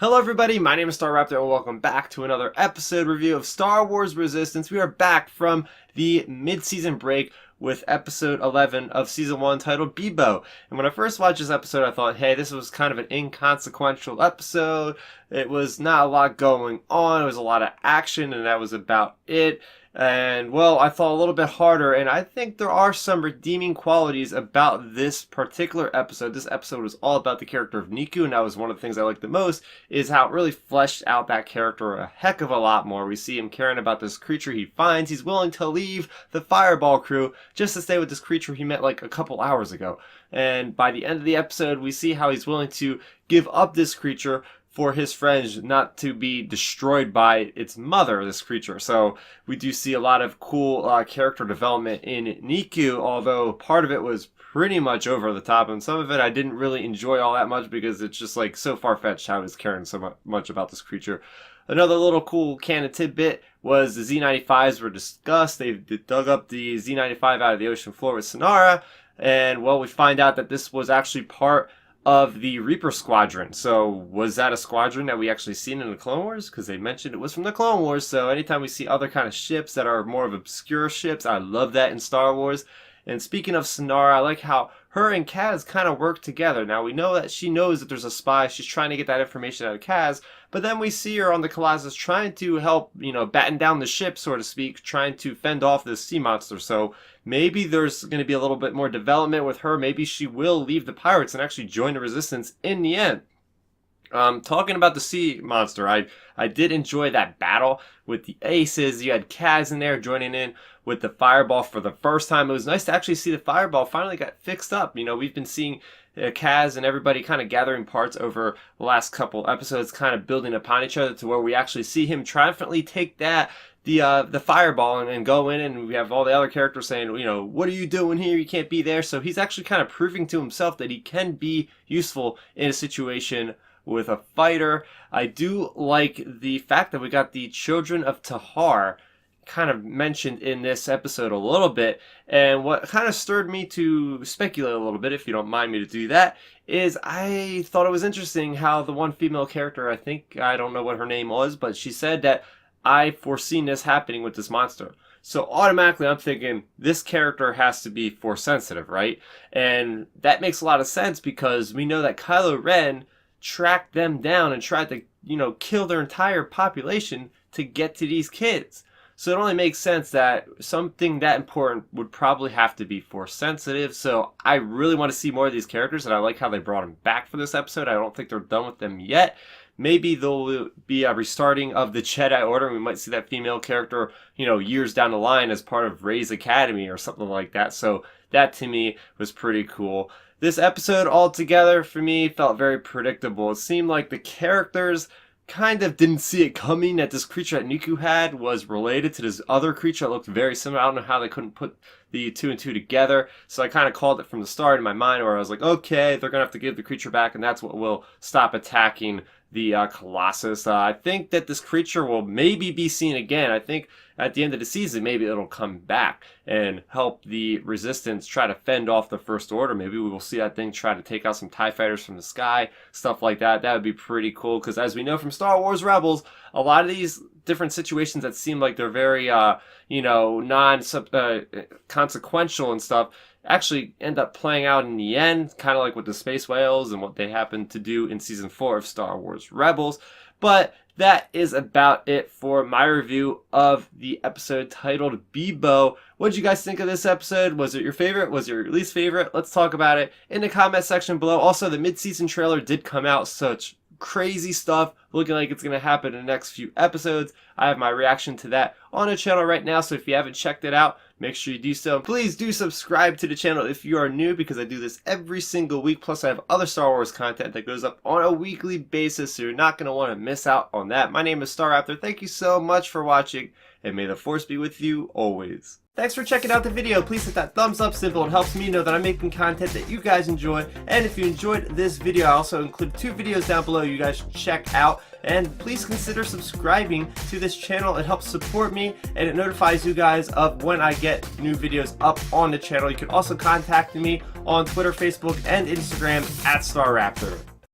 Hello everybody, my name is Starrapter and welcome back to another episode review of Star Wars Resistance. We are back from the mid-season break with episode 11 of season 1 titled Bibo. And when I first watched this episode I thought, hey, this was kind of an inconsequential episode. It was not a lot going on, it was a lot of action and that was about it. And well, I thought a little bit harder, and I think there are some redeeming qualities about this particular episode. This episode was all about the character of Neeku, and that was one of the things I liked the most, is how it really fleshed out that character a heck of a lot more. We see him caring about this creature he finds. He's willing to leave the Fireball crew just to stay with this creature he met like a couple hours ago. And by the end of the episode, we see how he's willing to give up this creature for his friends not to be destroyed by its mother, this creature. So we do see a lot of cool character development in Neeku, although part of it was pretty much over the top, and some of it I didn't really enjoy all that much because it's just like so far-fetched how he's caring so much about this creature. Another little cool canon tidbit was the Z95s were discussed. They dug up the Z95 out of the ocean floor with Sonara, and well, we find out that this was actually part of the Reaper Squadron. So was that a squadron that we actually seen in the Clone Wars? Because they mentioned it was from the Clone Wars. So anytime we see other kind of ships that are more of obscure ships, I love that in Star Wars. And speaking of Sonara, I like how her and Kaz kind of work together. Now we know that she knows that there's a spy. She's trying to get that information out of Kaz. But then we see her on the Colossus trying to help, batten down the ship, so to speak, trying to fend off this sea monster. So maybe there's going to be a little bit more development with her. Maybe she will leave the pirates and actually join the Resistance in the end. Talking about the sea monster, I did enjoy that battle with the aces. You had Kaz in there joining in with the fireball for the first time. It was nice to actually see the fireball finally got fixed up. We've been seeing Kaz and everybody kind of gathering parts over the last couple episodes, kind of building upon each other to where we actually see him triumphantly take the fireball and go in, and we have all the other characters saying, what are you doing here? You can't be there. So he's actually kind of proving to himself that he can be useful in a situation with a fighter. I do like the fact that we got the children of Tahar kind of mentioned in this episode a little bit, and what kind of stirred me to speculate a little bit, if you don't mind me to do that, is I thought it was interesting how the one female character, I don't know what her name was, but she said that I foreseen this happening with this monster. So automatically I'm thinking this character has to be force sensitive, right? And that makes a lot of sense because we know that Kylo Ren tracked them down and tried to, kill their entire population to get to these kids. So it only makes sense that something that important would probably have to be force sensitive. So I really want to see more of these characters, and I like how they brought them back for this episode. I don't think they're done with them yet. Maybe there'll be a restarting of the Jedi Order. We might see that female character, years down the line as part of Rey's Academy or something like that. So that to me was pretty cool. This episode altogether for me felt very predictable. It seemed like the characters kind of didn't see it coming that this creature that Neeku had was related to this other creature that looked very similar. I don't know how they couldn't put the two and two together. So I kind of called it from the start in my mind where I was like, okay, they're going to have to give the creature back and that's what will stop attacking the Colossus. I think that this creature will maybe be seen again. I think at the end of the season, maybe it'll come back and help the Resistance try to fend off the First Order. Maybe we will see that thing try to take out some TIE fighters from the sky, stuff like that. That would be pretty cool because as we know from Star Wars Rebels, a lot of these different situations that seem like they're very, non-consequential and stuff actually end up playing out in the end, kind of like with the space whales and what they happened to do in season 4 of Star Wars Rebels. But that is about it for my review of the episode titled Bibo. What did you guys think of this episode? Was it your favorite? Was it your least favorite? Let's talk about it in the comment section below. Also, the mid-season trailer did come out. Such crazy stuff looking like it's going to happen in the next few episodes. I have my reaction to that on the channel right now, so if you haven't checked it out, make sure you do so. Please do subscribe to the channel if you are new because I do this every single week. Plus I have other Star Wars content that goes up on a weekly basis, so you're not going to want to miss out on that. My name is Starrapter. Thank you so much for watching, and may the Force be with you always. Thanks for checking out the video. Please hit that thumbs up symbol. It helps me know that I'm making content that you guys enjoy. And if you enjoyed this video, I also include 2 videos down below you guys should check out. And please consider subscribing to this channel. It helps support me and it notifies you guys of when I get new videos up on the channel. You can also contact me on Twitter, Facebook, and Instagram at Starrapter.